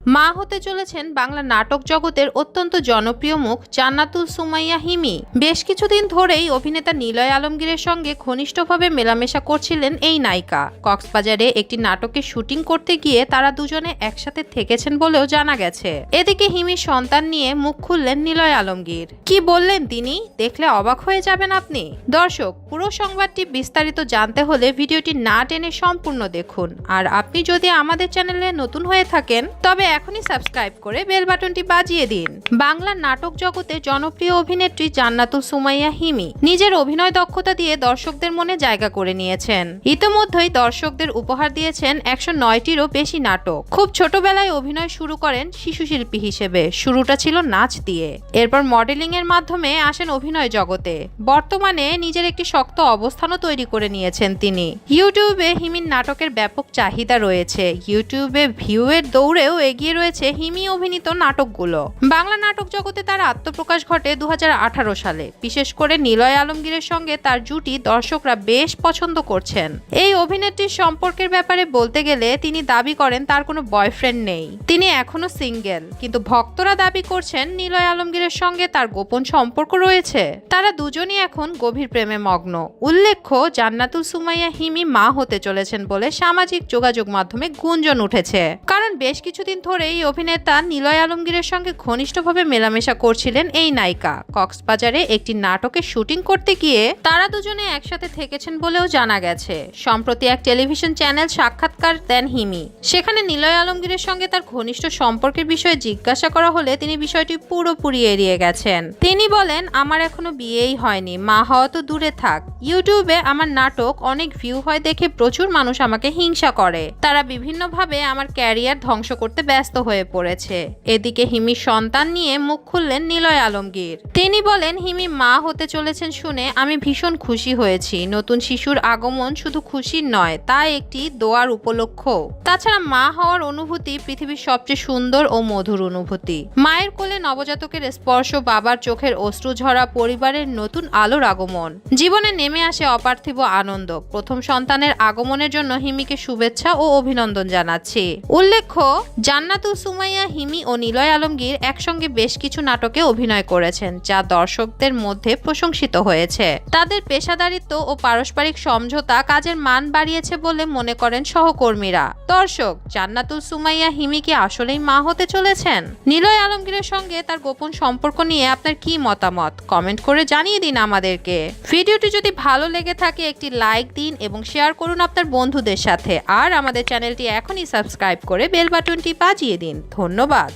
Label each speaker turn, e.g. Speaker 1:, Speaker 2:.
Speaker 1: মা হতে চলেছেন বাংলা নাটক জগতের অত্যন্ত জনপ্রিয় মুখ জান্নাতুল সুমাইয়া হিমি। বেশ কিছুদিন ধরেই অভিনেতা নিলয় আলমগীরের সঙ্গে ঘনিষ্ঠভাবে মেলামেশা করছিলেন এই নায়িকা। কক্সবাজারে একটি নাটকের শুটিং করতে গিয়ে তারা দুজনে একসাথে থেকেছেন বলেও জানা গেছে। এদিকে হিমির সন্তান নিয়ে মুখ খুললেন নিলয় আলমগীর। কি বললেন তিনি, দেখলে অবাক হয়ে যাবেন আপনি। দর্শক, পুরো সংবাদটি বিস্তারিত জানতে হলে ভিডিওটি না টেনে সম্পূর্ণ দেখুন। আর আপনি যদি আমাদের চ্যানেলে নতুন হয়ে থাকেন তবে এখনই সাবস্ক্রাইব করে বেল বাটনটি বাজিয়ে দিন। বাংলা নাটক জগতে জনপ্রিয় অভিনেত্রী জান্নাতুল সুমাইয়া হিমি নিজের অভিনয় দক্ষতা দিয়ে দর্শকদের মনে জায়গা করে নিয়েছেন। ইতিমধ্যেই দর্শকদের উপহার দিয়েছেন 109টিরও বেশি নাটক। খুব ছোটবেলায় অভিনয় শুরু করেন শিশু শিল্পী হিসেবে। শুরুটা ছিল নাচ দিয়ে, এরপর মডেলিং এর মাধ্যমে আসেন অভিনয় জগতে। বর্তমানে নিজের একটি শক্ত অবস্থানও তৈরি করে নিয়েছেন তিনি। ইউটিউবে হিমির নাটকের ব্যাপক চাহিদা রয়েছে। ইউটিউবে ভিউ এর দৌড়েও এগিয়ে রয়েছে হিমি অভিনীত নাটকগুলো। বাংলা নাটক জগতে তার আত্মপ্রকাশ ঘটে 2018 সালে। বিশেষ করে নিলয় আলমগীরের সঙ্গে তার জুটি দর্শকরা বেশ পছন্দ করছেন। এই অভিনেত্রীর সম্পর্কের ব্যাপারে বলতে গেলে তিনি দাবি করেন তার কোনো বয়ফ্রেন্ড নেই, তিনি এখনো সিঙ্গেল। কিন্তু ভক্তরা দাবি করছেন নিলয় আলমগীরের সঙ্গে তার গোপন সম্পর্ক রয়েছে। তারা দুজনই এখন গভীর প্রেমে মগ্ন। উল্লেখ্য, জান্নাতুল সুমাইয়া হিমি মা হতে চলেছেন বলে সামাজিক যোগাযোগ মাধ্যমে গুঞ্জন উঠেছে। কারণ বেশ কিছুদিন ধরেই অভিনেতা নিলয় আলমগীরের সঙ্গে ঘনিষ্ঠভাবে মেলামেশা করছিলেন এই নায়িকা। কক্সবাজারে একটি নাটকের শুটিং করতে গিয়ে তারা দুজনে একসাথে থেকেছেন বলেও জানা গেছে। সম্প্রতি এক টেলিভিশন চ্যানেল সাক্ষাৎকার দেন হিমি। সেখানে নিলয় আলমগীরের সঙ্গে তার ঘনিষ্ঠ সম্পর্কের বিষয়ে জিজ্ঞাসা করা হলে তিনি বিষয়টি পুরোপুরি এড়িয়ে গেছেন। তিনি বলেন, আমার এখনো বিয়েই হয়নি, মা হওয়া তো দূরে থাক। ইউটিউবে আমার নাটক অনেক ভিউ হয় দেখে প্রচুর মানুষ আমাকে হিংসা করে। তারা বিভিন্নভাবে আমার ক্যারিয়ার ধ্বংস করতে ব্যস্ত হয়ে পড়েছে। এদিকে হিমির সন্তান নিয়ে মুখ খুললেন নিলয় আলমগীর। তিনি বলেন, হিমি মা হতে চলেছেন শুনে আমি ভীষণ খুশি হয়েছি। নতুন শিশুর আগমন শুধু খুশির নয়, তা একটি দোয়ার উপলক্ষ। তাছাড়া মা হওয়ার অনুভূতি পৃথিবীর সবচেয়ে সুন্দর ও মধুর অনুভূতি। মায়ের কোলে নবজাতকের স্পর্শ, বাবার চোখের অশ্রু ঝরা, পরিবারের নতুন আলোর আগমন, জীবনে নেমে আসে অপার্থিব আনন্দ। প্রথম সন্তানের আগমনের জন্য হিমিকে শুভেচ্ছা ও অভিনন্দন জানাচ্ছি। উল্লেখ্য, জান্নাতুল সুমাইয়া হিমি ও নিলয় আলমগীর একসঙ্গে বেশ কিছু নাটকে অভিনয় করেছেন, যা দর্শকদের মধ্যে প্রশংসিত হয়েছে। তাদের পেশাদারিত্ব ও পারস্পরিক সমঝোতা কাজের মান বাড়িয়েছে বলে মনে করেন সহকর্মীরা। দর্শক, জান্নাতুল সুমাইয়া হিমি কি আসলেই মা হতে চলেছেন? নিলয় আলমগীরের সঙ্গে তার গোপন সম্পর্ক নিয়ে আপনার কি মতামত কমেন্ট করে জানিয়ে দিন আমাদেরকে। ভিডিওটি যদি ভালো লেগে থাকে একটি লাইক দিন এবং শেয়ার করুন আপনার বন্ধুদের সাথে। আর আমাদের চ্যানেলটি এখনই সাবস্ক্রাইব করে বেল বাটনটি বাজিয়ে দিন। ধন্যবাদ।